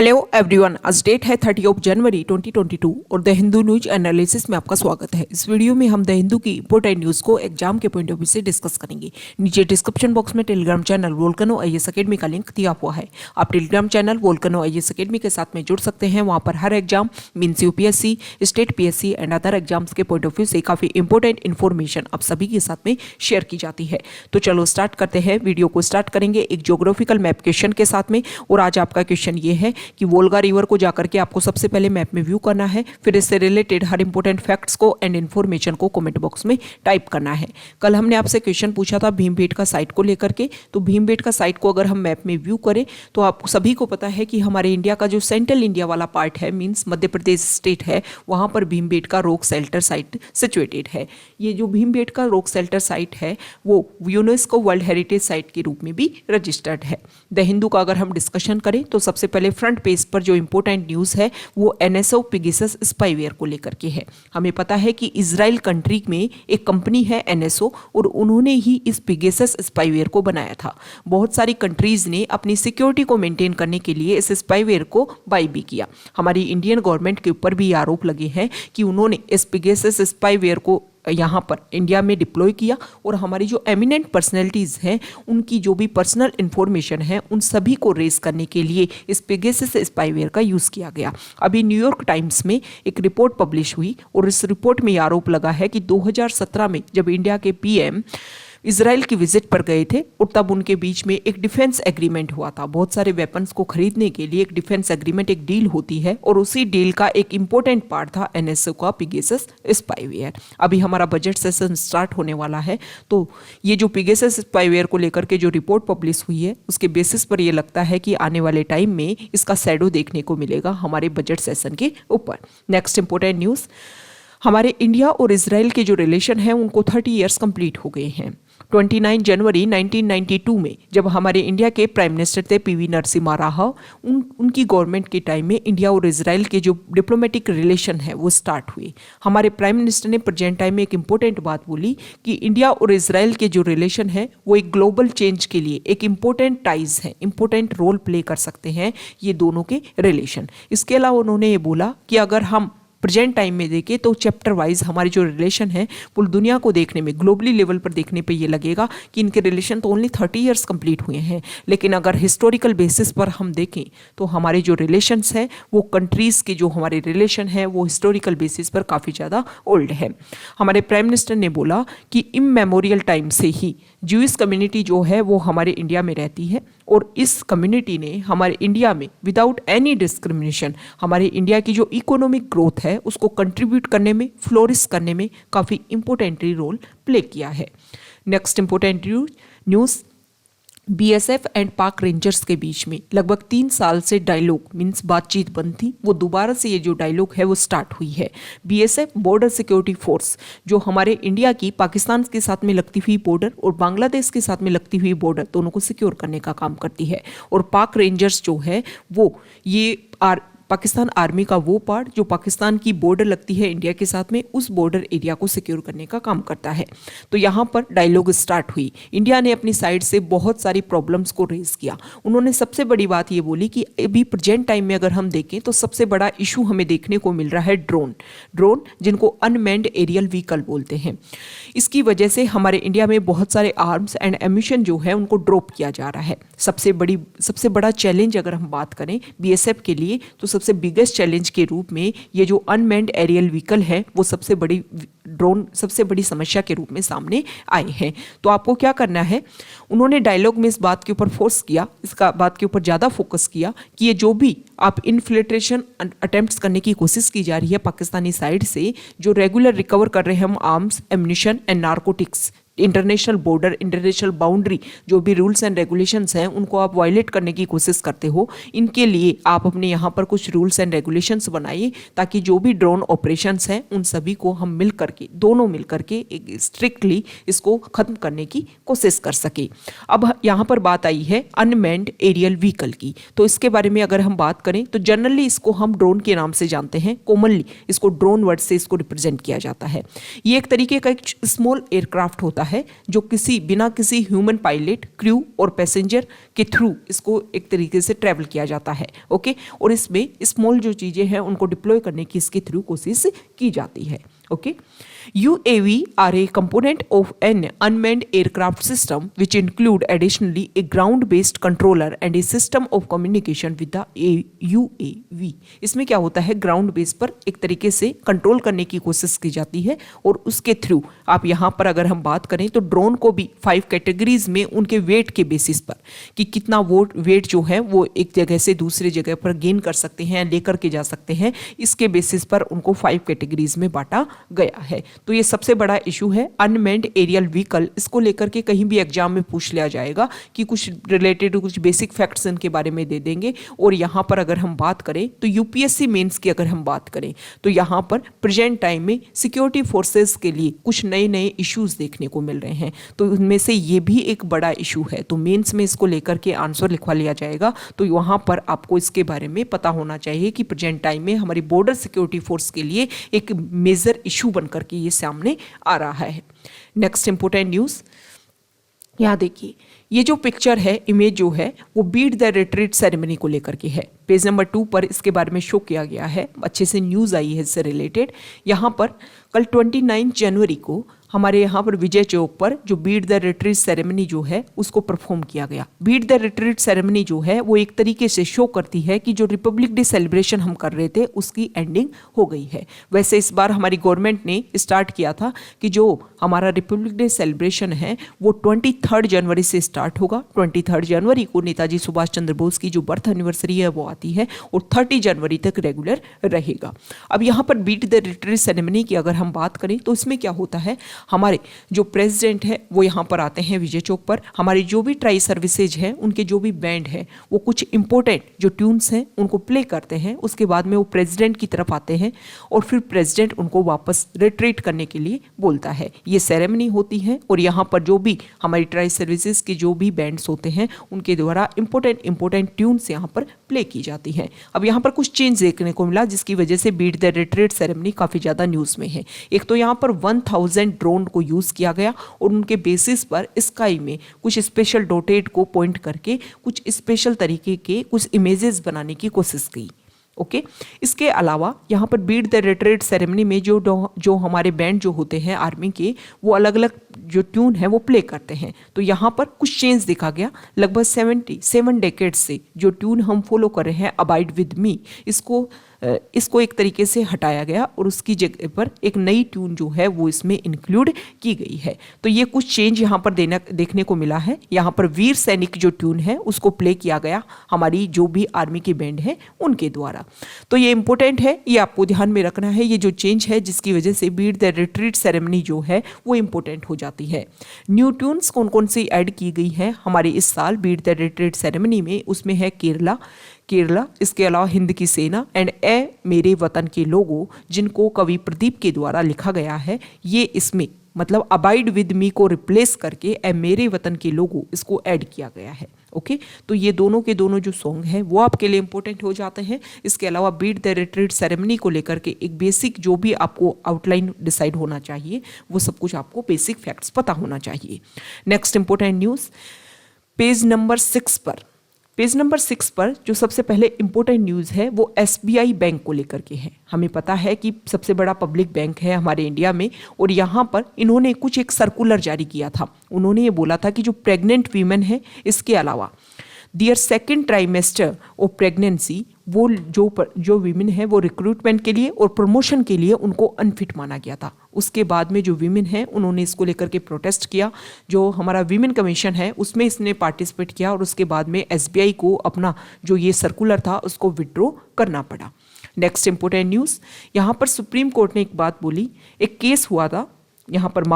Hello everyone, आज date है 30 जनवरी 2022 और द हिंदू न्यूज एनालिसिस में आपका स्वागत है। इस वीडियो में हम द हिंदू की इंपोर्टेंट न्यूज को एग्जाम के पॉइंट ऑफ व्यू से डिस्कस करेंगे। नीचे डिस्क्रिप्शन बॉक्स में Telegram channel Volcano IAS Academy का लिंक दिया हुआ है। आप Telegram channel Volcano IAS Academy के साथ में जुड़ सकते हैं। वहाँ पर हर exam means UPSC, state PSC and other exams के पॉइंट ऑफ व्यू से काफी इंपॉर्टेंट इन्फॉर्मेशन आप सभी के साथ में शेयर की जाती है। तो चलो स्टार्ट करते हैं। वीडियो को स्टार्ट करेंगे एक ज्योग्राफिकल मैप क्वेश्चन के साथ में। और आज आपका क्वेश्चन ये है कि वोल्गा रिवर को जाकर के आपको सबसे पहले मैप में व्यू करना है, फिर इससे रिलेटेड हर इंपॉर्टेंट फैक्ट्स को एंड इन्फॉर्मेशन को कमेंट बॉक्स में टाइप करना है। कल हमने आपसे क्वेश्चन पूछा था भीमबेटका साइट को लेकर के, तो भीमबेटका साइट को अगर हम मैप में व्यू करें तो आप सभी को पता है कि हमारे इंडिया का जो सेंट्रल इंडिया वाला पार्ट है मीन्स मध्य प्रदेश स्टेट है, वहां पर Bhimbetka rock shelter site situated है। ये जो भीमबेटका रॉक शेल्टर साइट है वो यूनेस्को वर्ल्ड हेरिटेज साइट के रूप में भी रजिस्टर्ड है। द हिंदू का अगर हम डिस्कशन करें तो सबसे पहले फ्रंट पेज पर जो इंपॉर्टेंट न्यूज है वो एनएसओ पिगेसस स्पाईवेयर को लेकर के है। हमें पता है कि इजराइल कंट्री में एक कंपनी है एनएसओ और उन्होंने ही इस पिगेसस स्पाईवेयर को बनाया था। बहुत सारी कंट्रीज ने अपनी सिक्योरिटी को मेंटेन करने के लिए इस स्पाईवेयर को बाय भी किया। हमारी इंडियन गवर्नमेंट के ऊपर भी आरोप लगे हैं कि उन्होंने इस पिगेसस स्पाईवेयर को यहाँ पर इंडिया में डिप्लॉय किया और हमारी जो एमिनेंट पर्सनैलिटीज़ हैं उनकी जो भी पर्सनल इन्फॉर्मेशन है उन सभी को रेज करने के लिए इस पेगासस स्पाईवेयर का यूज़ किया गया। अभी न्यूयॉर्क टाइम्स में एक रिपोर्ट पब्लिश हुई और इस रिपोर्ट में आरोप लगा है कि 2017 में जब इंडिया के पीएम इजराइल की विजिट पर गए थे और तब उनके बीच में एक डिफेंस एग्रीमेंट हुआ था। बहुत सारे वेपन्स को खरीदने के लिए एक डिफेंस एग्रीमेंट, एक डील होती है और उसी डील का एक इंपॉर्टेंट पार्ट था एनएसओ का पिगेसस स्पाईवेयर। अभी हमारा बजट सेशन स्टार्ट होने वाला है, तो ये जो पिगेसस स्पाईवेयर को लेकर के जो रिपोर्ट पब्लिश हुई है उसके बेसिस पर ये लगता है कि आने वाले टाइम में इसका शैडो देखने को मिलेगा हमारे बजट सेशन के ऊपर। नेक्स्ट इंपॉर्टेंट न्यूज़, हमारे इंडिया और इजराइल के जो रिलेशन है उनको 30 ईयर्स कंप्लीट हो गए हैं। 29 जनवरी 1992 में जब हमारे इंडिया के प्राइम मिनिस्टर थे पीवी नरसिम्हा राव, उनकी गवर्नमेंट के टाइम में इंडिया और इजराइल के जो डिप्लोमेटिक रिलेशन है वो स्टार्ट हुए। हमारे प्राइम मिनिस्टर ने प्रेजेंट टाइम में एक इंपॉर्टेंट बात बोली कि इंडिया और इजराइल के जो रिलेशन है वो एक ग्लोबल चेंज के लिए एक इंपॉर्टेंट टाइज है, इंपॉर्टेंट रोल प्ले कर सकते हैं ये दोनों के रिलेशन। इसके अलावा उन्होंने ये बोला कि अगर हम प्रेजेंट टाइम में देखें तो चैप्टर वाइज हमारी जो रिलेशन है पूरी दुनिया को देखने में, ग्लोबली लेवल पर देखने पे ये लगेगा कि इनके रिलेशन तो ओनली 30 ईयर्स कंप्लीट हुए हैं, लेकिन अगर हिस्टोरिकल बेसिस पर हम देखें तो हमारे जो रिलेशंस है वो कंट्रीज़ के जो हमारे रिलेशन है वो हिस्टोरिकल बेसिस पर काफ़ी ज़्यादा ओल्ड है। हमारे प्राइम मिनिस्टर ने बोला कि इमेमोरियल टाइम से ही ज्यूइश कम्युनिटी जो है वो हमारे इंडिया में रहती है और इस कम्युनिटी ने हमारे इंडिया में विदाउट एनी डिस्क्रिमिनेशन हमारे इंडिया की जो इकोनॉमिक ग्रोथ है उसको कंट्रीब्यूट करने में, फ्लोरिश करने में काफ़ी इंपॉर्टेंटली रोल प्ले किया है। Next important news, BSF and पाक रेंजर्स के बीच में लगभग 3 साल से डायलॉग मीन्स बातचीत बंद थी, वो दोबारा से ये जो डायलॉग है वो स्टार्ट हुई है। बीएसएफ बॉर्डर सिक्योरिटी फोर्स जो हमारे इंडिया की पाकिस्तान के साथ में लगती हुई बॉर्डर और बांग्लादेश के साथ में लगती हुई बॉर्डर दोनों को सिक्योर करने का काम करती है, और पाक रेंजर्स जो है वो ये पाकिस्तान आर्मी का वो पार्ट जो पाकिस्तान की बॉर्डर लगती है इंडिया के साथ में, उस बॉर्डर एरिया को सिक्योर करने का काम करता है। तो यहाँ पर डायलॉग स्टार्ट हुई। इंडिया ने अपनी साइड से बहुत सारी प्रॉब्लम्स को रेज किया। उन्होंने सबसे बड़ी बात ये बोली कि अभी प्रेजेंट टाइम में अगर हम देखें तो सबसे बड़ा इशू हमें देखने को मिल रहा है ड्रोन जिनको अनमैन्ड एरियल व्हीकल बोलते हैं। इसकी वजह से हमारे इंडिया में बहुत सारे आर्म्स एंड एम्यूनिशन जो है उनको ड्रॉप किया जा रहा है। सबसे बड़ा चैलेंज अगर हम बात करें बीएसएफ के लिए तो सबसे बिगेस्ट चैलेंज के रूप में ये जो अनमैन्ड एरियल व्हीकल है वो सबसे बड़ी समस्या के रूप में सामने आए हैं। तो आपको क्या करना है, उन्होंने डायलॉग में इस बात के ऊपर फोर्स किया, इसका बात के ऊपर ज़्यादा फोकस किया कि ये जो भी आप इन्फिल्ट्रेशन अटेम्प्ट्स करने की कोशिश की जा रही है पाकिस्तानी साइड से, जो रेगुलर रिकवर कर रहे हैं हम arms, ammunition and narcotics, international border, international boundary जो भी रूल्स एंड रेगुलेशंस हैं उनको आप वायलेट करने की कोशिश करते हो, इनके लिए आप अपने यहाँ पर कुछ रूल्स एंड रेगुलेशंस बनाइए ताकि जो भी ड्रोन ऑपरेशंस हैं उन सभी को हम दोनों मिल करके एक स्ट्रिक्टली इसको खत्म करने की कोशिश कर सके। अब यहाँ पर बात आई है अनमैन्ड एरियल व्हीकल की, तो इसके बारे में अगर हम बात करें तो जनरली इसको हम ड्रोन के नाम से जानते हैं, कॉमनली इसको ड्रोन वर्ड से इसको रिप्रेजेंट किया जाता है। ये एक तरीके का एक स्मॉल एयरक्राफ्ट होता होता है जो बिना किसी ह्यूमन पायलट, क्रू और पैसेंजर के थ्रू इसको एक तरीके से ट्रैवल किया जाता है। ओके, और इसमें स्मॉल जो चीज़ें हैं उनको डिप्लॉय करने की इसके थ्रू कोशिश की जाती है। Okay, UAV are a component of an unmanned aircraft system which include additionally a ground-based controller and a system of communication with the UAV। इसमें क्या होता है, ग्राउंड बेस पर एक तरीके से कंट्रोल करने की कोशिश की जाती है और उसके थ्रू आप यहाँ पर अगर हम बात करें तो ड्रोन को भी 5 कैटेगरीज में उनके वेट के बेसिस पर कि कितना वेट जो है वो एक जगह से दूसरी जगह पर गेन कर सकते हैं, लेकर के जा सकते हैं, इसके बेसिस पर उनको 5 कैटेगरीज में बांटा गया है। तो ये सबसे बड़ा इशू है अनमैन्ड एरियल व्हीकल। इसको लेकर के कहीं भी एग्जाम में पूछ लिया जाएगा कि कुछ रिलेटेड कुछ बेसिक फैक्ट्स इनके बारे में दे देंगे। और यहाँ पर अगर हम बात करें तो यूपीएससी मेंस की अगर हम बात करें तो यहाँ पर प्रेजेंट टाइम में सिक्योरिटी फोर्सेस के लिए कुछ नए नए इश्यूज देखने को मिल रहे हैं, तो उनमें से ये भी एक बड़ा इशू है। तो मेंस में इसको लेकर के आंसर लिखवा लिया जाएगा। तो वहाँ पर आपको इसके बारे में पता होना चाहिए कि प्रेजेंट टाइम में हमारी बॉर्डर सिक्योरिटी फोर्स के लिए एक मेजर इशू बनकर के ये सामने आ रहा है। नेक्स्ट इंपोर्टेंट न्यूज़, यहाँ देखिए, ये जो पिक्चर है, इमेज जो है वो बीट द रिट्रीट सेरेमनी को लेकर के है। पेज नंबर 2 पर इसके बारे में शो किया गया है, अच्छे से न्यूज़ आई है इससे रिलेटेड। यहाँ पर कल 29 जनवरी को हमारे यहाँ पर विजय चौक पर जो बीट द रिट्रीट सेरेमनी जो है उसको परफॉर्म किया गया। बीट द रिट्रीट सेरेमनी जो है वो एक तरीके से शो करती है कि जो रिपब्लिक डे सेलिब्रेशन हम कर रहे थे उसकी एंडिंग हो गई है। वैसे इस बार हमारी गवर्नमेंट ने स्टार्ट किया था कि जो हमारा रिपब्लिक डे सेलिब्रेशन है वो 23 जनवरी से स्टार्ट होगा। 23 जनवरी को नेताजी सुभाष चंद्र बोस की जो बर्थ एनिवर्सरी है वो आती है और 30 जनवरी तक रेगुलर रहेगा। अब यहाँ पर बीट द रिट्रीट सेरेमनी की अगर हम बात करें तो इसमें क्या होता है, हमारे जो प्रेसिडेंट है वो यहाँ पर आते हैं विजय चौक पर। हमारी जो भी ट्राई सर्विसेज है उनके जो भी बैंड है वो कुछ इंपॉर्टेंट जो ट्यून्स हैं उनको प्ले करते हैं। उसके बाद में वो प्रेसिडेंट की तरफ आते हैं और फिर प्रेसिडेंट उनको वापस रिट्रीट करने के लिए बोलता है। ये सेरेमनी होती है और यहाँ पर जो भी हमारी ट्राई सर्विसेज के जो भी बैंड्स होते हैं उनके द्वारा इंपॉर्टेंट ट्यून्स यहाँ पर प्ले की जाती हैं। अब यहाँ पर कुछ चेंज देखने को मिला जिसकी वजह से बीट द रिट्रीट सेरेमनी काफ़ी ज़्यादा न्यूज़ में है। एक तो यहाँ पर 1000 ड्रोन को यूज़ किया गया और उनके बेसिस पर स्काई में कुछ स्पेशल डॉटेड को पॉइंट करके कुछ स्पेशल तरीके के कुछ इमेजेस बनाने की कोशिश की। ओके, इसके अलावा यहाँ पर बीट द रिट्रीट सेरेमनी में जो हमारे बैंड जो होते हैं आर्मी के वो अलग अलग जो ट्यून है वो प्ले करते हैं। तो यहाँ पर कुछ चेंज देखा गया। लगभग 77 डेकेड से जो ट्यून हम फॉलो कर रहे हैं अबाइड विद मी, इसको एक तरीके से हटाया गया और उसकी जगह पर एक नई ट्यून जो है वो इसमें इंक्लूड की गई है। तो ये कुछ चेंज यहाँ पर देखने को मिला है। यहाँ पर वीर सैनिक जो ट्यून है उसको प्ले किया गया हमारी जो भी आर्मी की बैंड है उनके द्वारा। तो ये इंपॉर्टेंट है, ये आपको ध्यान में रखना है। ये जो चेंज है जिसकी वजह से बीट द रिट्रीट सेरेमनी जो है वो इंपॉर्टेंट हो जाती है। न्यू ट्यून्स कौन कौन सी ऐड की गई है हमारे इस साल बीट द रिट्रीट सेरेमनी में, उसमें है केरला, इसके अलावा हिंद की सेना एंड ए मेरे वतन के लोगों, जिनको कवि प्रदीप के द्वारा लिखा गया है। ये इसमें मतलब अबाइड विद मी को रिप्लेस करके ए मेरे वतन के लोगों इसको ऐड किया गया है। ओके, तो ये दोनों के दोनों जो सॉन्ग हैं वो आपके लिए इंपॉर्टेंट हो जाते हैं। इसके अलावा बीट द रिट्रीट सेरेमनी को लेकर के एक बेसिक जो भी आपको आउटलाइन डिसाइड होना चाहिए वो सब कुछ आपको बेसिक फैक्ट्स पता होना चाहिए। Next important news, page number 6 पर जो सबसे पहले इंपॉर्टेंट न्यूज़ है वो SBI बैंक को लेकर के है। हमें पता है कि सबसे बड़ा पब्लिक बैंक है हमारे इंडिया में और यहाँ पर इन्होंने कुछ एक सर्कुलर जारी किया था। उन्होंने ये बोला था कि जो प्रेग्नेंट वीमेन है इसके अलावा दियर सेकेंड ट्राइमेस्टर ऑफ प्रेगनेंसी, वो जो वीमेन है वो रिक्रूटमेंट के लिए और प्रमोशन के लिए उनको अनफिट माना गया था। उसके बाद में जो वीमेन है उन्होंने इसको लेकर के प्रोटेस्ट किया। जो हमारा वीमेन कमीशन है उसमें इसने पार्टिसिपेट किया और उसके बाद में SBI को अपना जो ये सर्कुलर था उसको विड्रॉ करना पड़ा। नेक्स्ट इंपॉर्टेंट न्यूज़, यहाँ पर सुप्रीम कोर्ट ने एक बात बोली। एक केस हुआ था यहाँ पर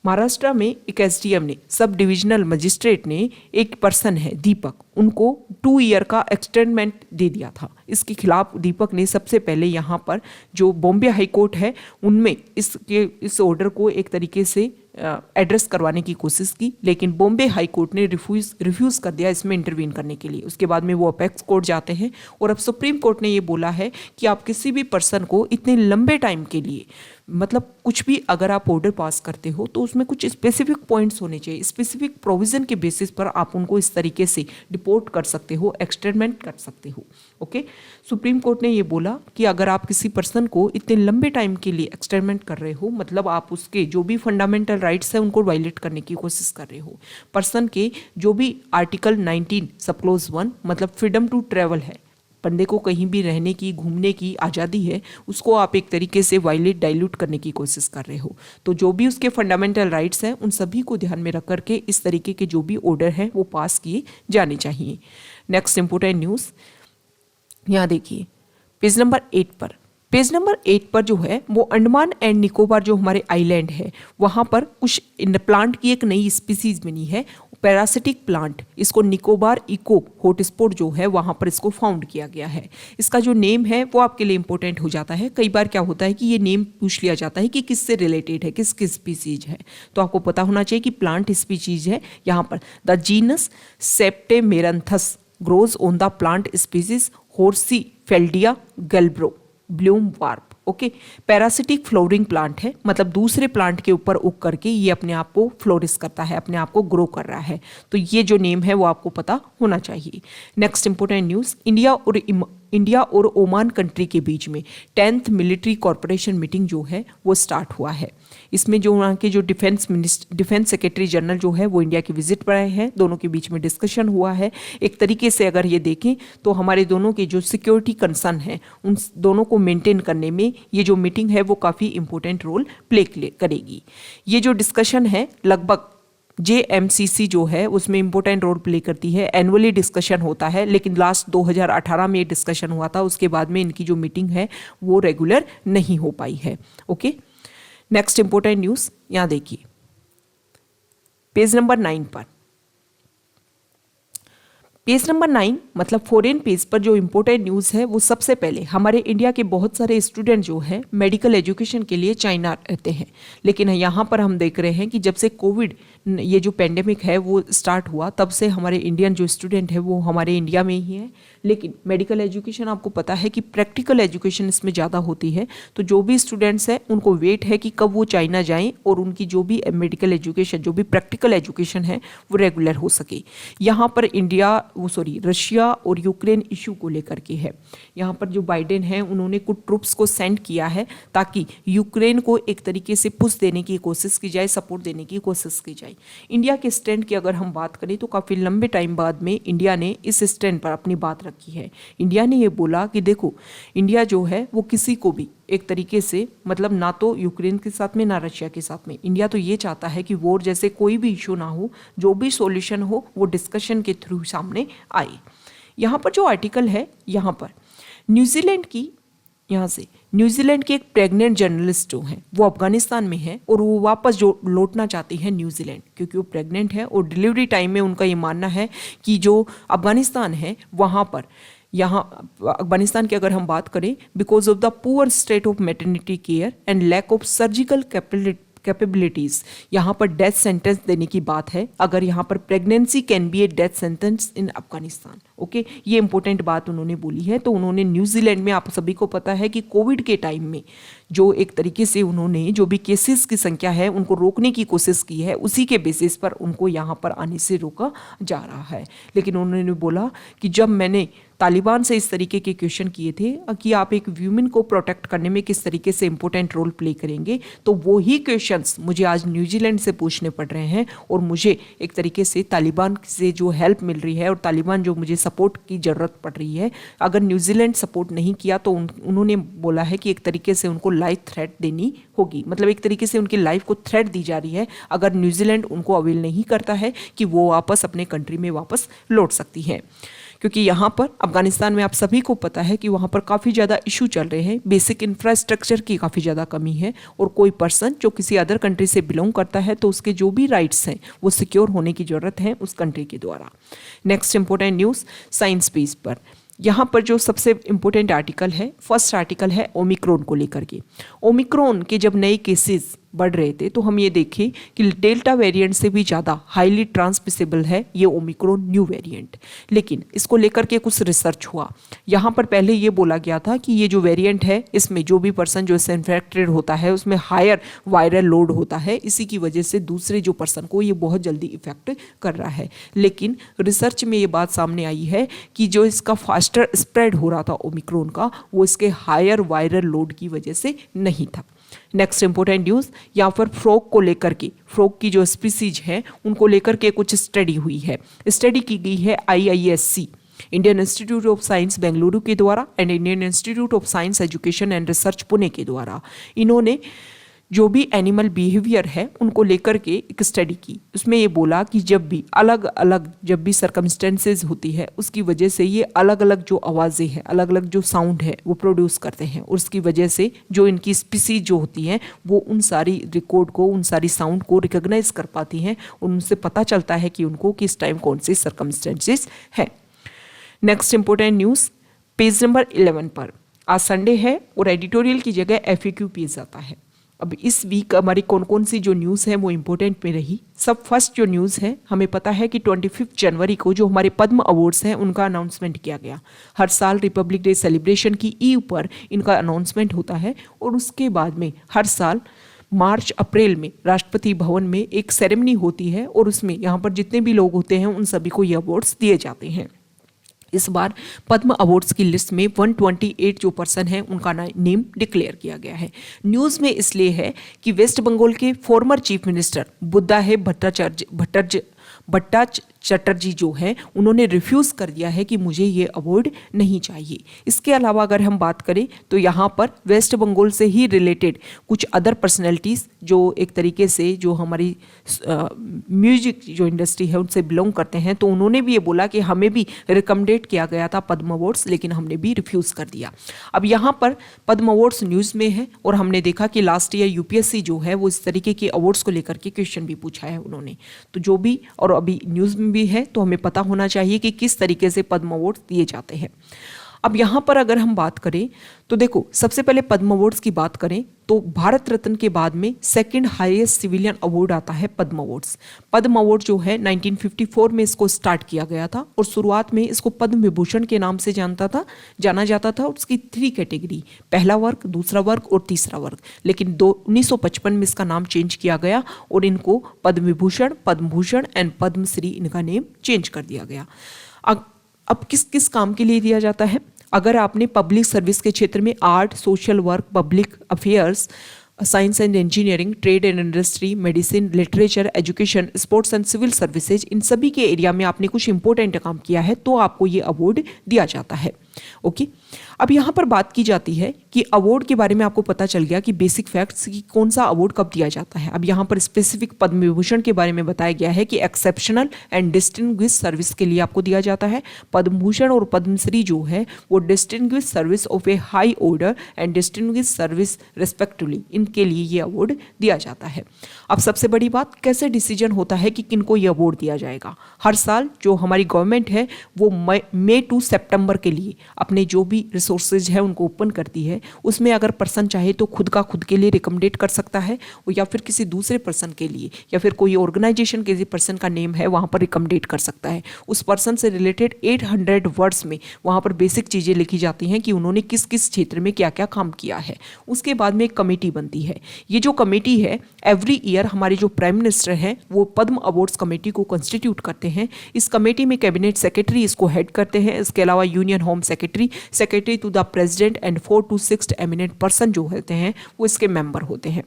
महाराष्ट्र में एक SDM ने, सब डिविजनल मजिस्ट्रेट ने, एक पर्सन है दीपक, उनको 2 ईयर का एक्सटेंडमेंट दे दिया था। इसके खिलाफ दीपक ने सबसे पहले यहाँ पर जो बॉम्बे हाई कोर्ट है उनमें इस ऑर्डर को एक तरीके से एड्रेस करवाने की कोशिश की, लेकिन बॉम्बे हाई कोर्ट ने रिफ्यूज कर दिया इसमें इंटरवीन करने के लिए। उसके बाद में वो अपेक्स कोर्ट जाते हैं और अब सुप्रीम कोर्ट ने ये बोला है कि आप किसी भी पर्सन को इतने लंबे टाइम के लिए, मतलब कुछ भी अगर आप ऑर्डर पास करते हो तो उसमें कुछ स्पेसिफिक पॉइंट्स होने चाहिए, स्पेसिफिक प्रोविजन के बेसिस पर आप उनको इस तरीके से डिपोर्ट कर सकते हो, एक्सटेंडमेंट कर सकते हो। ओके, सुप्रीम कोर्ट ने ये बोला कि अगर आप किसी पर्सन को इतने लंबे टाइम के लिए एक्सटेंडमेंट कर रहे हो, मतलब आप उसके जो भी फंडामेंटल राइट्स है उनको वायलेट करने की कोशिश कर रहे हो। पर्सन के जो भी आर्टिकल 19 सब क्लॉज 1 मतलब फ्रीडम टू ट्रैवल है, बंदे को कहीं भी रहने की, घूमने की आज़ादी है, उसको आप एक तरीके से वायलेट डाइल्यूट करने की कोशिश कर रहे हो। तो जो भी उसके फंडामेंटल राइट्स हैं उन सभी को ध्यान में रख करके इस तरीके के जो भी ऑर्डर हैं वो पास किए जाने चाहिए। नेक्स्ट इंपोर्टेंट न्यूज़ यहाँ देखिए पेज नंबर 8 पर जो है वो अंडमान एंड निकोबार जो हमारे आइलैंड है वहाँ पर कुछ प्लांट की एक नई स्पीसीज बनी है, पैरासिटिक प्लांट। इसको निकोबार इको हॉटस्पॉट जो है वहाँ पर इसको फाउंड किया गया है। इसका जो नेम है वो आपके लिए इंपॉर्टेंट हो जाता है। कई बार क्या होता है कि ये नेम पूछ लिया जाता है कि किससे रिलेटेड है, किस स्पीसीज है, तो आपको पता होना चाहिए कि प्लांट स्पीसीज है। यहाँ पर the genus Septemeranthus grows on the plant species Horsfieldia glabra Blume Warb. Okay, parasitic flowering plant है, मतलब दूसरे प्लांट के ऊपर उग करके ये अपने आप को फ्लोरिश करता है, अपने आप को ग्रो कर रहा है। तो ये जो नेम है वो आपको पता होना चाहिए। नेक्स्ट इंपोर्टेंट न्यूज़, इंडिया और ओमान कंट्री के बीच में 10th मिलिट्री कॉरपोरेशन मीटिंग जो है वो स्टार्ट हुआ है। इसमें जो वहाँ के जो डिफेंस सेक्रेटरी जनरल जो है वो इंडिया की विजिट पर आए हैं, दोनों के बीच में डिस्कशन हुआ है। एक तरीके से अगर ये देखें तो हमारे दोनों के जो सिक्योरिटी कंसर्न है उन दोनों को मेंटेन करने में ये जो मीटिंग है वो काफ़ी इंपॉर्टेंट रोल प्ले करेगी। ये जो डिस्कशन है लगभग JMCC जो है उसमें इंपॉर्टेंट रोल प्ले करती है। एनुअली डिस्कशन होता है, लेकिन लास्ट 2018 में ये डिस्कशन हुआ था, उसके बाद में इनकी जो मीटिंग है वो रेगुलर नहीं हो पाई है। ओके, नेक्स्ट इंपॉर्टेंट न्यूज़ यहाँ देखिए पेज नंबर 9 पर। पेज नंबर 9 मतलब फॉरेन पेज पर जो इम्पोर्टेंट न्यूज़ है वो सबसे पहले हमारे इंडिया के बहुत सारे स्टूडेंट जो है मेडिकल एजुकेशन के लिए चाइना रहते हैं, लेकिन यहाँ पर हम देख रहे हैं कि जब से कोविड ये जो पेंडेमिक है वो स्टार्ट हुआ तब से हमारे इंडियन जो स्टूडेंट है वो हमारे इंडिया में ही है। लेकिन मेडिकल एजुकेशन आपको पता है कि प्रैक्टिकल एजुकेशन इसमें ज़्यादा होती है, तो जो भी स्टूडेंट्स हैं उनको वेट है कि कब वो चाइना जाएं और उनकी जो भी मेडिकल एजुकेशन, जो भी प्रैक्टिकल एजुकेशन है वो रेगुलर हो सके। यहाँ पर रशिया और यूक्रेन इशू को लेकर के है। यहाँ पर जो बाइडेन है उन्होंने कुछ ट्रूप्स को सेंड किया है ताकि यूक्रेन को एक तरीके से पुश देने की कोशिश की जाए, सपोर्ट देने की कोशिश की जाए। इंडिया के स्टैंड की अगर हम बात करें तो काफ़ी लंबे टाइम बाद में इंडिया ने इस स्टैंड पर अपनी बात रखी है। इंडिया ने ये बोला कि देखो, इंडिया जो है वो किसी को भी एक तरीके से, मतलब ना तो यूक्रेन के साथ में ना रशिया के साथ में, इंडिया तो ये चाहता है कि वॉर जैसे कोई भी इशू ना हो, जो भी सॉल्यूशन हो वो डिस्कशन के थ्रू सामने आए। यहाँ पर जो आर्टिकल है, यहाँ पर न्यूजीलैंड की एक प्रेग्नेंट जर्नलिस्ट जो है वो अफगानिस्तान में है और वो वापस जो लौटना चाहती है न्यूजीलैंड, क्योंकि वो प्रेग्नेंट है और डिलीवरी टाइम में उनका ये मानना है कि जो अफगानिस्तान है वहाँ पर, यहाँ अफगानिस्तान की अगर हम बात करें, because of the poor state of maternity care and lack of surgical capabilities, यहाँ पर डेथ सेंटेंस देने की बात है। अगर यहाँ पर pregnancy can be A death sentence in Afghanistan. Okay, ये इंपॉर्टेंट बात उन्होंने बोली है। तो उन्होंने न्यूजीलैंड में, आप सभी को पता है कि कोविड के टाइम में जो एक तरीके से उन्होंने जो भी केसेस की संख्या है उनको रोकने की कोशिश की है, उसी के बेसिस पर उनको यहाँ पर आने से रोका जा रहा है। लेकिन उन्होंने बोला कि जब मैंने तालिबान से इस तरीके के क्वेश्चन किए थे कि आप एक व्यूमेन को प्रोटेक्ट करने में किस तरीके से इंपॉर्टेंट रोल प्ले करेंगे, तो वही क्वेश्चंस मुझे आज न्यूजीलैंड से पूछने पड़ रहे हैं और मुझे एक तरीके से तालिबान से जो हेल्प मिल रही है और तालिबान जो मुझे सपोर्ट की ज़रूरत पड़ रही है, अगर न्यूजीलैंड सपोर्ट नहीं किया तो उन्होंने बोला है कि एक तरीके से उनको लाइफ थ्रेट देनी होगी, मतलब एक तरीके से उनकी लाइफ को थ्रेट दी जा रही है अगर न्यूजीलैंड उनको अवेल नहीं करता है कि वो वापस अपने कंट्री में वापस लौट सकती है। क्योंकि यहाँ पर अफगानिस्तान में आप सभी को पता है कि वहाँ पर काफ़ी ज़्यादा इशू चल रहे हैं, बेसिक इंफ्रास्ट्रक्चर की काफ़ी ज़्यादा कमी है, और कोई पर्सन जो किसी अदर कंट्री से बिलोंग करता है तो उसके जो भी राइट्स हैं वो सिक्योर होने की ज़रूरत है उस कंट्री के द्वारा। Next important news science piece पर। यहाँ पर जो सबसे इम्पोर्टेंट आर्टिकल है, फर्स्ट आर्टिकल है ओमिक्रॉन को लेकर के। ओमिक्रॉन के जब नए केसेस बढ़ रहे थे तो हम ये देखें कि डेल्टा वेरिएंट से भी ज़्यादा हाईली ट्रांसमिसेबल है ये ओमिक्रॉन न्यू वेरिएंट। लेकिन इसको लेकर के कुछ रिसर्च हुआ। यहाँ पर पहले ये बोला गया था कि ये जो वेरिएंट है इसमें जो भी पर्सन जो इससे इन्फेक्टेड होता है उसमें हायर वायरल लोड होता है, इसी की वजह से दूसरे जो पर्सन को ये बहुत जल्दी इफेक्ट कर रहा है। लेकिन रिसर्च में ये बात सामने आई है कि जो इसका फास्टर स्प्रेड हो रहा था ओमिक्रॉन का, वो इसके हायर वायरल लोड की वजह से नहीं था। नेक्स्ट इंपॉर्टेंट न्यूज़, यहाँ पर फ्रॉग को लेकर के, फ्रॉग की जो स्पीसीज हैं उनको लेकर के कुछ स्टडी हुई है। स्टडी की गई है IISC Indian institute of science Bengaluru के द्वारा and Indian institute of science education and research Pune के द्वारा। इन्होंने जो भी एनिमल बिहेवियर है उनको लेकर के एक स्टडी की। उसमें ये बोला कि जब भी अलग अलग जब भी सर्कमस्टेंसेज होती है उसकी वजह से ये अलग अलग जो आवाज़ें हैं, अलग अलग जो साउंड है वो प्रोड्यूस करते हैं, और उसकी वजह से जो इनकी स्पीसीज जो होती हैं वो उन सारी रिकॉर्ड को, उन सारी साउंड को रिकॉग्नाइज कर पाती हैं, और उनसे पता चलता है कि उनको किस टाइम कौन से सर्कमस्टेंसेज है। Next important news page number 11 पर। आज संडे है और एडिटोरियल की जगह FAQ पेज आता है। अब इस वीक हमारी कौन कौन सी जो न्यूज़ है वो इम्पोर्टेंट में रही। सब फर्स्ट जो न्यूज़ है, हमें पता है कि 25 जनवरी को जो हमारे पद्म अवार्ड्स हैं उनका अनाउंसमेंट किया गया। हर साल रिपब्लिक डे सेलिब्रेशन की ईव पर इनका अनाउंसमेंट होता है, और उसके बाद में हर साल मार्च अप्रैल में राष्ट्रपति भवन में एक सेरेमनी होती है, और उसमें यहाँ पर जितने भी लोग होते हैं उन सभी को ये अवार्ड्स दिए जाते हैं। इस बार पद्म अवार्ड्स की लिस्ट में 128 जो पर्सन हैं उनका नेम डिक्लेयर किया गया है। न्यूज़ में इसलिए है कि वेस्ट बंगाल के former chief minister Buddhadeb Bhattacharjee Chatterjee जो है उन्होंने रिफ्यूज़ कर दिया है कि मुझे ये अवार्ड नहीं चाहिए। इसके अलावा अगर हम बात करें तो यहाँ पर वेस्ट बंगाल से ही रिलेटेड कुछ अदर पर्सनैलिटीज़ जो एक तरीके से जो हमारी म्यूजिक जो इंडस्ट्री है उनसे बिलोंग करते हैं, तो उन्होंने भी ये बोला कि हमें भी रिकमेंडेड किया गया था पद्म अवार्ड्स, लेकिन हमने भी रिफ्यूज़ कर दिया। अब यहाँ पर पद्म अवार्ड्स न्यूज़ में है, और हमने देखा कि लास्ट ईयर UPSC जो है वो इस तरीके के अवार्ड्स को लेकर के क्वेश्चन भी पूछा है उन्होंने। तो जो भी, और अभी न्यूज़ में भी है तो हमें पता होना चाहिए कि किस तरीके से पद्म अवार्ड दिए जाते हैं। अब यहाँ पर अगर हम बात करें तो देखो, सबसे पहले पद्म अवार्ड्स की बात करें तो भारत रत्न के बाद में सेकंड हाईएस्ट सिविलियन अवार्ड आता है पद्म अवार्ड्स। पद्म अवार्ड जो है 1954 में इसको स्टार्ट किया गया था, और शुरुआत में इसको पद्म विभूषण के नाम से जाना जाता था। उसकी 3 कैटेगरी, पहला वर्ग, दूसरा वर्ग और तीसरा वर्ग, लेकिन 1955 में इसका नाम चेंज किया गया और इनको पद्म विभूषण, पद्म भूषण एंड पद्मश्री इनका नेम चेंज कर दिया गया। अब किस किस काम के लिए दिया जाता है? अगर आपने पब्लिक सर्विस के क्षेत्र में art, social work, public affairs, science and engineering, trade and industry, medicine, literature, education, sports and civil services, इन सभी के एरिया में आपने कुछ इंपॉर्टेंट काम किया है तो आपको ये अवार्ड दिया जाता है। ओके, अब यहाँ पर बात की जाती है कि अवार्ड के बारे में आपको पता चल गया कि बेसिक फैक्ट्स कि कौन सा अवार्ड कब दिया जाता है। अब यहाँ पर स्पेसिफिक पद्म विभूषण के बारे में बताया गया है कि एक्सेप्शनल एंड डिस्टिंग्विश सर्विस के लिए आपको दिया जाता है। पद्म भूषण और पद्मश्री जो है वो distinguish service of A high order and distinguish service respectively, इनके लिए ये अवार्ड दिया जाता है। अब सबसे बड़ी बात, कैसे डिसीजन होता है कि किनको ये अवार्ड दिया जाएगा? हर साल जो हमारी गवर्नमेंट है वो मई टू सितंबर के लिए अपने जो भी रिसोर्सेज है उनको ओपन करती है। उसमें अगर पर्सन चाहे तो खुद के लिए रिकमेंडेट कर सकता है, या फिर किसी दूसरे पर्सन के लिए, या फिर कोई ऑर्गेनाइजेशन के पर्सन का नेम है वहाँ पर रिकमेंडेट कर सकता है। उस पर्सन से रिलेटेड 800 वर्ड्स में वहाँ पर बेसिक चीज़ें लिखी जाती हैं कि उन्होंने किस किस क्षेत्र में क्या क्या काम किया है। उसके बाद में एक कमेटी बनती है। ये जो कमेटी है एवरी ईयर हमारे जो प्राइम मिनिस्टर हैं वो पद्म अवार्ड्स कमेटी को कंस्टिट्यूट करते हैं। इस कमेटी में कैबिनेट सेक्रेटरी इसको हेड करते हैं। इसके अलावा union home secretary to the president and 4 to 6 eminent person जो होते हैं वो इसके मेंबर होते हैं।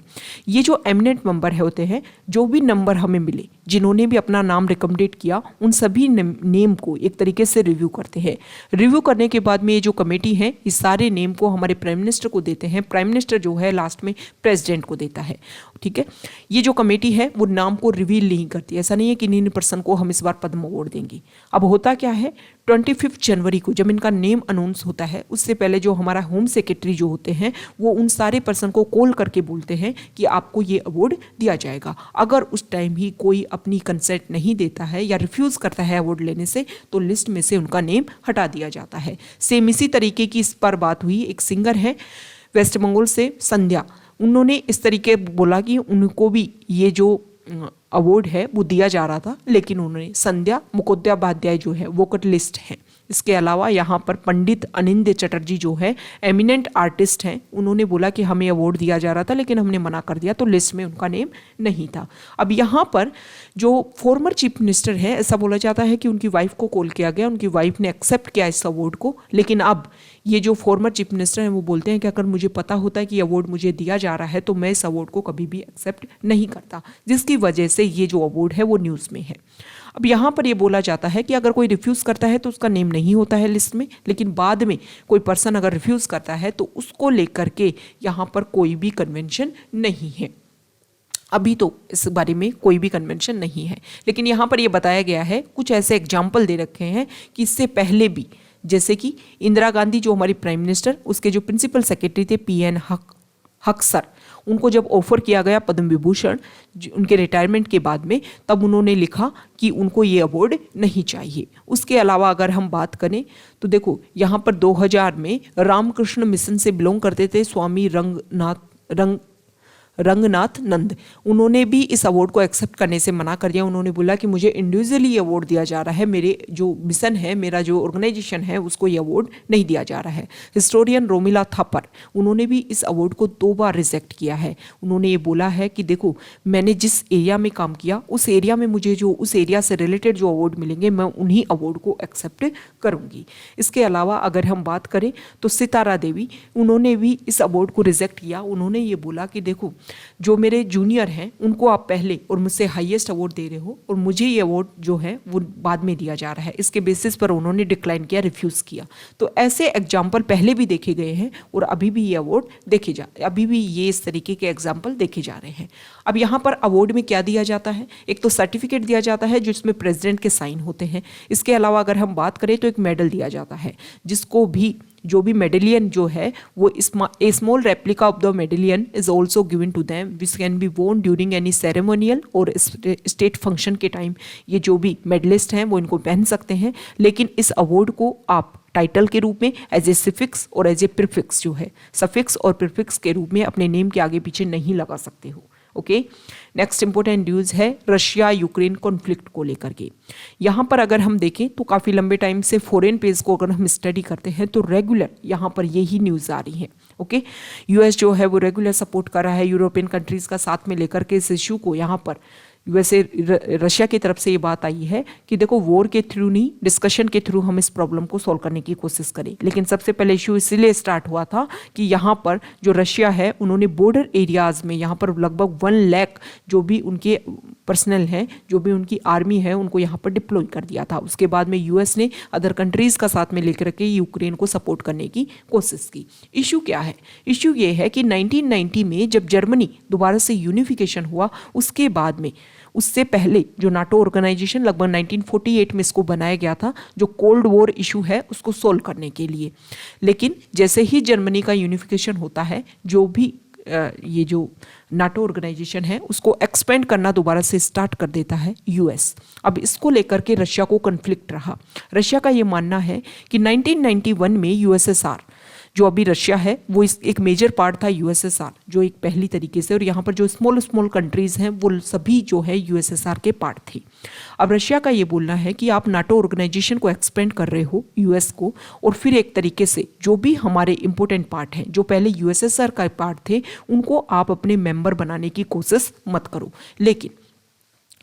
ये जो एमिनेंट मेंबर होते हैं, जो भी नंबर हमें मिले, जिन्होंने भी अपना नाम रिकमेंडेट किया, उन सभी नेम को एक तरीके से रिव्यू करते हैं। रिव्यू करने के बाद में ये जो कमेटी है इस सारे नेम को हमारे प्राइम मिनिस्टर को देते हैं। प्राइम मिनिस्टर जो है लास्ट में प्रेसिडेंट को देता है। ठीक है, ये जो कमेटी है वो नाम को रिवील नहीं करती। ऐसा नहीं है कि इन पर्सन को हम इस बार पद्म अवार्ड देंगे। अब होता क्या है, 25 जनवरी को जब इनका नेम अनाउंस होता है, उससे पहले जो हमारा होम सेक्रेटरी जो होते हैं वो उन सारे पर्सन को कॉल करके बोलते हैं कि आपको ये अवार्ड दिया जाएगा। अगर उस टाइम ही कोई अपनी कंसेंट नहीं देता है या रिफ्यूज़ करता है अवार्ड लेने से तो लिस्ट में से उनका नेम हटा दिया जाता है। सेम इसी तरीके की इस पर बात हुई, एक सिंगर है वेस्ट बंगाल से संध्या, उन्होंने इस तरीके बोला कि उनको भी ये जो अवार्ड है वो दिया जा रहा था, लेकिन उन्होंने संध्या मुखोपाध्याय जो है वो कट लिस्ट है। इसके अलावा यहाँ पर पंडित अनिंद्य चटर्जी जो है एमिनेंट आर्टिस्ट हैं, उन्होंने बोला कि हमें अवार्ड दिया जा रहा था लेकिन हमने मना कर दिया, तो लिस्ट में उनका नेम नहीं था। अब यहाँ पर जो फॉर्मर चीफ मिनिस्टर है, ऐसा बोला जाता है कि उनकी वाइफ को कॉल किया गया, उनकी वाइफ ने एक्सेप्ट किया इस अवार्ड को, लेकिन अब ये जो फॉर्मर चीफ मिनिस्टर हैं वो बोलते हैं कि अगर मुझे पता होता है कि अवार्ड मुझे दिया जा रहा है तो मैं इस अवार्ड को कभी भी एक्सेप्ट नहीं करता, जिसकी वजह से ये जो अवार्ड है वो न्यूज़ में है। अब यहाँ पर ये बोला जाता है कि अगर कोई रिफ्यूज़ करता है तो उसका नेम नहीं होता है लिस्ट में, लेकिन बाद में कोई पर्सन अगर रिफ्यूज़ करता है तो उसको लेकर के यहाँ पर कोई भी कन्वेंशन नहीं है। अभी तो इस बारे में कोई भी कन्वेंशन नहीं है, लेकिन यहाँ पर ये बताया गया है, कुछ ऐसे एग्जाम्पल दे रखे हैं कि इससे पहले भी, जैसे कि इंदिरा गांधी जो हमारी प्राइम मिनिस्टर, उसके जो प्रिंसिपल सेक्रेटरी थे PN हक सर, उनको जब ऑफर किया गया पद्म विभूषण उनके रिटायरमेंट के बाद में, तब उन्होंने लिखा कि उनको ये अवार्ड नहीं चाहिए। उसके अलावा अगर हम बात करें तो देखो यहाँ पर 2000 में रामकृष्ण मिशन से बिलोंग करते थे स्वामी रंगनाथ नंद, उन्होंने भी इस अवार्ड को एक्सेप्ट करने से मना कर दिया। उन्होंने बोला कि मुझे इंडिविजुअली अवार्ड दिया जा रहा है, मेरे जो मिशन है, मेरा जो ऑर्गेनाइजेशन है, उसको ये अवार्ड नहीं दिया जा रहा है। हिस्टोरियन रोमिला थापर, उन्होंने भी इस अवार्ड को 2 बार रिजेक्ट किया है। उन्होंने ये बोला है कि देखो, मैंने जिस एरिया में काम किया उस एरिया में मुझे जो उस एरिया से रिलेटेड जो अवार्ड मिलेंगे मैं उन्हीं अवार्ड को एक्सेप्ट करूँगी। इसके अलावा अगर हम बात करें तो सितारा देवी, उन्होंने भी इस अवार्ड को रिजेक्ट किया। उन्होंने ये बोला कि देखो, जो मेरे जूनियर हैं उनको आप पहले और मुझसे हाईएस्ट अवार्ड दे रहे हो और मुझे ये अवार्ड जो है वो बाद में दिया जा रहा है, इसके बेसिस पर उन्होंने डिक्लाइन किया, रिफ्यूज़ किया। तो ऐसे एग्जाम्पल पहले भी देखे गए हैं और अभी भी ये अवार्ड अभी भी ये इस तरीके के एग्जाम्पल देखे जा रहे हैं। अब यहाँ पर अवार्ड में क्या दिया जाता है, एक तो सर्टिफिकेट दिया जाता है जिसमें प्रेसिडेंट के साइन होते हैं। इसके अलावा अगर हम बात करें तो एक मेडल दिया जाता है, जिसको भी जो भी मेडेलियन जो है वो a small replica of the medallion is also given to them which can be worn during any ceremonial और स्टेट फंक्शन के टाइम। ये जो भी मेडलिस्ट हैं वो इनको पहन सकते हैं, लेकिन इस अवार्ड को आप टाइटल के रूप में एज ए सफिक्स और एज ए प्रीफिक्स जो है, सफिक्स और प्रीफिक्स के रूप में अपने नेम के आगे पीछे नहीं लगा सकते हो। ओके, नेक्स्ट इंपॉर्टेंट न्यूज़ है रशिया यूक्रेन कॉन्फ्लिक्ट को लेकर के। यहाँ पर अगर हम देखें तो काफ़ी लंबे टाइम से फॉरेन पेज को अगर हम स्टडी करते हैं तो रेगुलर यहाँ पर यही न्यूज़ आ रही है। ओके, यूएस जो है वो रेगुलर सपोर्ट कर रहा है यूरोपियन कंट्रीज़ का साथ में लेकर के इस इशू को। यहाँ पर वैसे रशिया की तरफ से ये बात आई है कि देखो, वॉर के थ्रू नहीं, डिस्कशन के थ्रू हम इस प्रॉब्लम को सॉल्व करने की कोशिश करें। लेकिन सबसे पहले इशू इसलिए स्टार्ट हुआ था कि यहाँ पर जो रशिया है उन्होंने बॉर्डर एरियाज़ में यहाँ पर लगभग 1 लाख जो भी उनके पर्सनल हैं, जो भी उनकी आर्मी है, उनको यहाँ पर डिप्लॉय कर दिया था। उसके बाद में यूएस ने अदर कंट्रीज़ का साथ में लेकर के यूक्रेन को सपोर्ट करने की कोशिश की। इशू क्या है? इशू ये है कि 1990 में जब जर्मनी दोबारा से यूनिफिकेशन हुआ, उसके बाद में, उससे पहले जो नाटो ऑर्गेनाइजेशन लगभग 1948 में इसको बनाया गया था, जो कोल्ड वॉर इशू है उसको सोल्व करने के लिए। लेकिन जैसे ही जर्मनी का यूनिफिकेशन होता है, जो भी ये जो नाटो ऑर्गेनाइजेशन है उसको एक्सपेंड करना दोबारा से स्टार्ट कर देता है यूएस। अब इसको लेकर के रशिया को कन्फ्लिक्ट रहा। रशिया का ये मानना है कि 1991 में यूएसएसआर जो अभी रशिया है वो एक मेजर पार्ट था यूएसएसआर, जो एक पहली तरीके से, और यहाँ पर जो स्मॉल कंट्रीज़ हैं वो सभी जो है यूएसएसआर के पार्ट थी। अब रशिया का ये बोलना है कि आप नाटो ऑर्गेनाइजेशन को एक्सपेंड कर रहे हो यूएस को, और फिर एक तरीके से जो भी हमारे इंपॉर्टेंट पार्ट हैं, जो पहले यूएसएसआर का पार्ट थे, उनको आप अपने मेंबर बनाने की कोशिश मत करो। लेकिन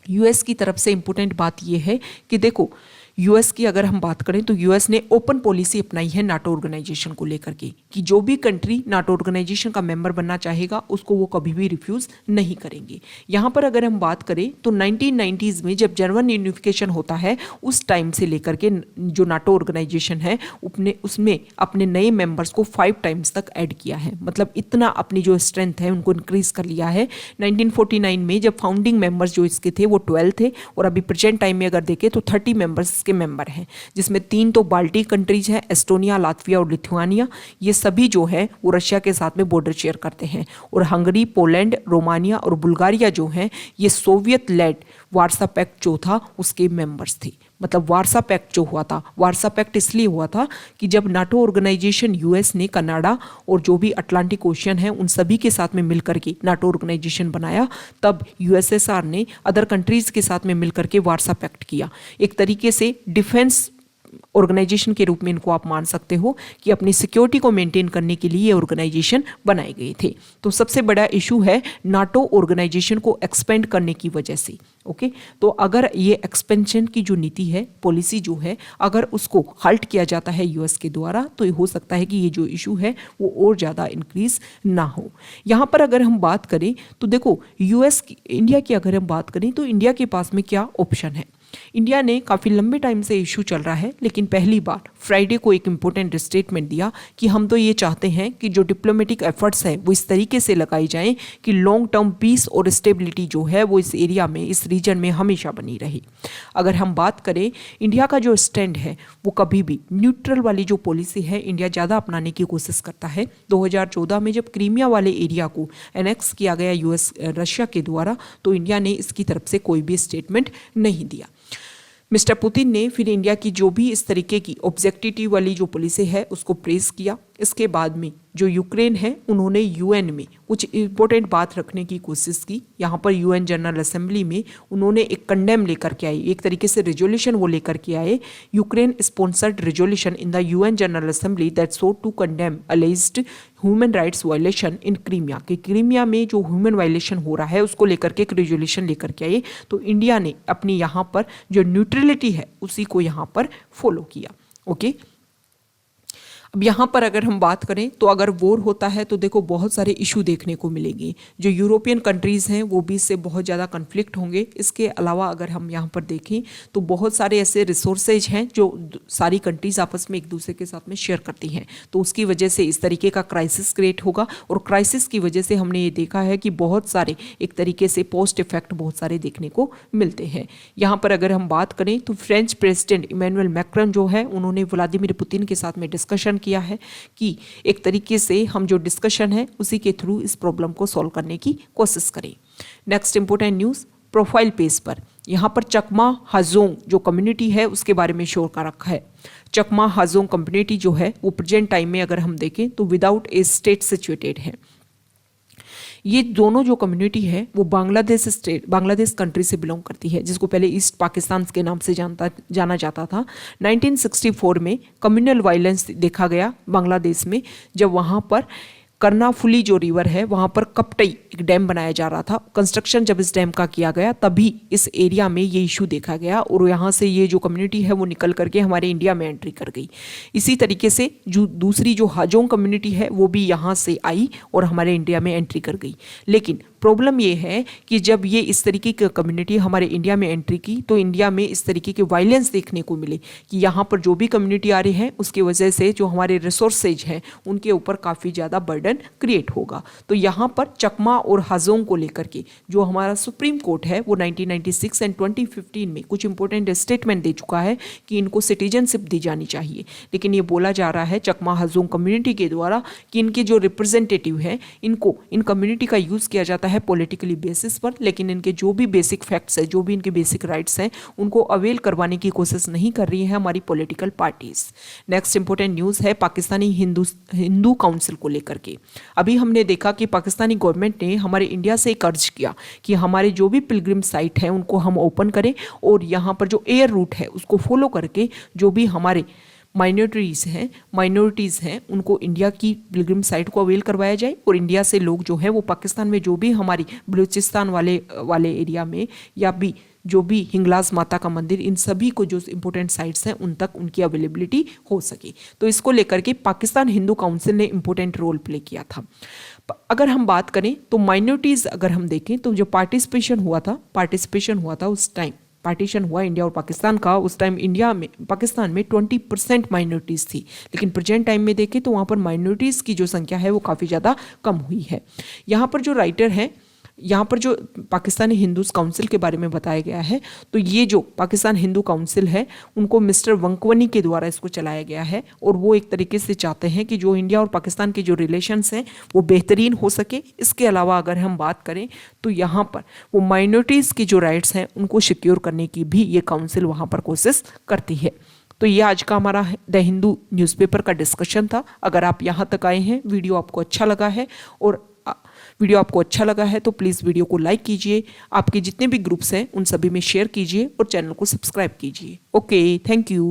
यूएस की तरफ से इंपॉर्टेंट बात यह है कि देखो, यूएस की अगर हम बात करें तो यूएस ने ओपन पॉलिसी अपनाई है नाटो ऑर्गेनाइजेशन को लेकर के कि जो भी कंट्री नाटो ऑर्गेनाइजेशन का मेंबर बनना चाहेगा उसको वो कभी भी रिफ्यूज़ नहीं करेंगे। यहाँ पर अगर हम बात करें तो 1990s में जब जर्मन यूनिफिकेशन होता है, उस टाइम से लेकर के जो नाटो ऑर्गेनाइजेशन है उसमें अपने नए मेंबर्स को 5 टाइम्स तक ऐड किया है। मतलब इतना अपनी जो स्ट्रेंथ है उनको इंक्रीज कर लिया है। 1949 में जब फाउंडिंग मेंबर्स जो इसके थे वो 12 थे, और अभी प्रेजेंट टाइम में अगर देखें तो 30 मेंबर्स इसके मेंबर हैं, जिसमें 3 तो बाल्टी कंट्रीज हैं, एस्टोनिया, लातविया और लिथुआनिया। ये सभी जो है वो रशिया के साथ में बॉर्डर शेयर करते हैं। और हंगरी, पोलैंड, रोमानिया और बुल्गारिया जो हैं ये सोवियत लेड वार्सा पैक्ट जो था उसके मेंबर्स थे। मतलब वार्सा पैक्ट जो हुआ था, वार्सा पैक्ट इसलिए हुआ था कि जब नाटो ऑर्गेनाइजेशन यूएस ने कनाडा और जो भी अटलांटिक ओशियन है उन सभी के साथ में मिलकर के नाटो ऑर्गेनाइजेशन बनाया, तब यूएसएसआर ने अदर कंट्रीज के साथ में मिलकर के वार्सा पैक्ट किया। एक तरीके से डिफेंस ऑर्गेनाइजेशन के रूप में इनको आप मान सकते हो कि अपनी सिक्योरिटी को मेंटेन करने के लिए ये ऑर्गेनाइजेशन बनाए गए थे। तो सबसे बड़ा इशू है नाटो ऑर्गेनाइजेशन को एक्सपेंड करने की वजह से। ओके, तो अगर ये एक्सपेंशन की जो नीति है, पॉलिसी जो है, अगर उसको हल्ट किया जाता है यूएस के द्वारा, तो ये हो सकता है कि ये जो इशू है वो और ज़्यादा इंक्रीज ना हो। यहाँ पर अगर हम बात करें तो देखो यूएस की, इंडिया की अगर हम बात करें तो इंडिया के पास में क्या ऑप्शन है। इंडिया ने काफ़ी लंबे टाइम से इशू चल रहा है, लेकिन पहली बार फ्राइडे को एक इम्पोर्टेंट स्टेटमेंट दिया कि हम तो ये चाहते हैं कि जो डिप्लोमेटिक एफर्ट्स हैं वो इस तरीके से लगाई जाएं कि लॉन्ग टर्म पीस और स्टेबिलिटी जो है वो इस एरिया में, इस रीजन में हमेशा बनी रहे। अगर हम बात करें इंडिया का जो स्टैंड है वो कभी भी न्यूट्रल वाली जो पॉलिसी है इंडिया ज़्यादा अपनाने की कोशिश करता है। 2014 में जब क्रीमिया वाले एरिया को एनेक्स किया गया यूएस रशिया के द्वारा, तो इंडिया ने इसकी तरफ से कोई भी स्टेटमेंट नहीं दिया। मिस्टर पुतिन ने फिर इंडिया की जो भी इस तरीके की ऑब्जेक्टिविटी वाली जो पॉलिसी है उसको प्रेस किया। इसके बाद में जो यूक्रेन है उन्होंने यूएन में कुछ इंपॉर्टेंट बात रखने की कोशिश की। यहाँ पर यूएन जनरल असेंबली में उन्होंने एक कंडेम लेकर के आए, एक तरीके से रेजोल्यूशन वो लेकर के आए, Ukraine sponsored resolution in the UN general assembly that sought to condemn alleged human rights violation in Crimea. कि क्रीमिया में जो ह्यूमन वायलेशन हो रहा है उसको लेकर के एक रेजोल्यूशन लेकर के आए। तो इंडिया ने अपनी यहाँ पर जो न्यूट्रलिटी है उसी को यहाँ पर फॉलो किया। ओके, अब यहाँ पर अगर हम बात करें तो अगर वॉर होता है तो देखो बहुत सारे इशू देखने को मिलेंगे। जो यूरोपियन कंट्रीज़ हैं वो भी इससे बहुत ज़्यादा कन्फ्लिक्ट होंगे। इसके अलावा अगर हम यहाँ पर देखें तो बहुत सारे ऐसे रिसोर्सेज हैं जो सारी कंट्रीज़ आपस में एक दूसरे के साथ में शेयर करती हैं, तो उसकी वजह से इस तरीके का क्राइसिस क्रिएट होगा। और क्राइसिस की वजह से हमने ये देखा है कि बहुत सारे एक तरीके से पोस्ट इफेक्ट बहुत सारे देखने को मिलते हैं। यहाँ पर अगर हम बात करें तो फ्रेंच प्रेसिडेंट इमैनुअल मैक्रॉन जो है उन्होंने व्लादिमीर पुतिन के साथ में डिस्कशन किया है कि एक तरीके से हम जो डिस्कशन है उसी के थ्रू इस प्रॉब्लम को सॉल्व करने की कोशिश करें। Next important news, profile page पर यहाँ पर चकमा हाजोंग जो कम्युनिटी है उसके बारे में शो कर रखा है। चकमा हाजोंग कम्युनिटी जो है वो प्रेजेंट टाइम में अगर हम देखें तो विदाउट ए स्टेट सिचुएटेड है। ये दोनों जो कम्युनिटी है वो बांग्लादेश कंट्री से बिलोंग करती है, जिसको पहले ईस्ट पाकिस्तान के नाम से जाना जाता था। 1964 में कम्युनल वायलेंस देखा गया बांग्लादेश में, जब वहाँ पर कर्नाफुली जो रिवर है वहाँ पर कपटई एक डैम बनाया जा रहा था। कंस्ट्रक्शन जब इस डैम का किया गया तभी इस एरिया में ये इशू देखा गया और यहाँ से ये जो कम्युनिटी है वो निकल करके हमारे इंडिया में एंट्री कर गई। इसी तरीके से जो दूसरी जो हाजोंग कम्युनिटी है वो भी यहाँ से आई और हमारे इंडिया में एंट्री कर गई। लेकिन प्रॉब्लम ये है कि जब ये इस तरीके की कम्युनिटी हमारे इंडिया में एंट्री की तो इंडिया में इस तरीके के वायलेंस देखने को मिले कि यहाँ पर जो भी कम्युनिटी आ रही है उसकी वजह से जो हमारे रिसोर्सेज हैं उनके ऊपर काफ़ी ज़्यादा बर्डन क्रिएट होगा। तो यहाँ पर चकमा और हाजोंग को लेकर के जो हमारा सुप्रीम कोर्ट है वो 1996 एंड 2015 में कुछ इंपॉर्टेंट स्टेटमेंट दे चुका है कि इनको सिटीजनशिप दी जानी चाहिए। लेकिन ये बोला जा रहा है चकमा हाजोंग कम्युनिटी के द्वारा कि इनके जो रिप्रेजेंटेटिव हैं इनको इन कम्युनिटी का यूज़ किया जाता है पॉलिटिकली बेसिस पर, लेकिन इनके जो भी बेसिक फैक्ट्स है, जो भी इनके बेसिक राइट्स हैं उनको अवेल करवाने की कोशिश नहीं कर रही है हमारी political parties. Next important news है पाकिस्तानी हिंदू काउंसिल को लेकर के। अभी हमने देखा कि पाकिस्तानी गवर्नमेंट ने हमारे इंडिया से एक अर्ज किया कि हमारे जो भी पिलग्रिम साइट है उनको हम ओपन करें और यहाँ पर जो एयर रूट है उसको फॉलो करके जो भी हमारे माइनॉरिटीज़ हैं उनको इंडिया की पिलग्रिम साइट को अवेल करवाया जाए और इंडिया से लोग जो है वो पाकिस्तान में जो भी हमारी बलूचिस्तान वाले एरिया में या भी जो भी हिंगलाज माता का मंदिर, इन सभी को जो इंपॉर्टेंट साइट्स हैं उन तक उनकी अवेलेबिलिटी हो सके। तो इसको लेकर के पाकिस्तान हिंदू काउंसिल ने इंपॉर्टेंट रोल प्ले किया था। अगर हम बात करें तो माइनॉरिटीज़ अगर हम देखें तो जो पार्टिसिपेशन हुआ था उस टाइम पार्टीशन हुआ इंडिया और पाकिस्तान का, उस टाइम पाकिस्तान में 20% माइनॉरिटीज़ थी, लेकिन प्रेजेंट टाइम में देखें तो वहाँ पर माइनॉरिटीज़ की जो संख्या है वो काफ़ी ज़्यादा कम हुई है। यहाँ पर जो राइटर हैं यहाँ पर जो पाकिस्तानी हिंदूज काउंसिल के बारे में बताया गया है, तो ये जो पाकिस्तान हिंदू काउंसिल है उनको मिस्टर वंकवनी के द्वारा इसको चलाया गया है और वो एक तरीके से चाहते हैं कि जो इंडिया और पाकिस्तान के जो रिलेशंस हैं वो बेहतरीन हो सके। इसके अलावा अगर हम बात करें तो यहाँ पर वो माइनॉरिटीज़ की जो राइट्स हैं उनको सिक्योर करने की भी ये काउंसिल वहाँ पर कोशिश करती है। तो ये आज का हमारा द हिंदू न्यूज़पेपर का डिस्कशन था। अगर आप यहाँ तक आए हैं, वीडियो आपको अच्छा लगा है और वीडियो आपको अच्छा लगा है तो प्लीज़ वीडियो को लाइक कीजिए, आपके जितने भी ग्रुप्स हैं उन सभी में शेयर कीजिए और चैनल को सब्सक्राइब कीजिए। Okay, thank you.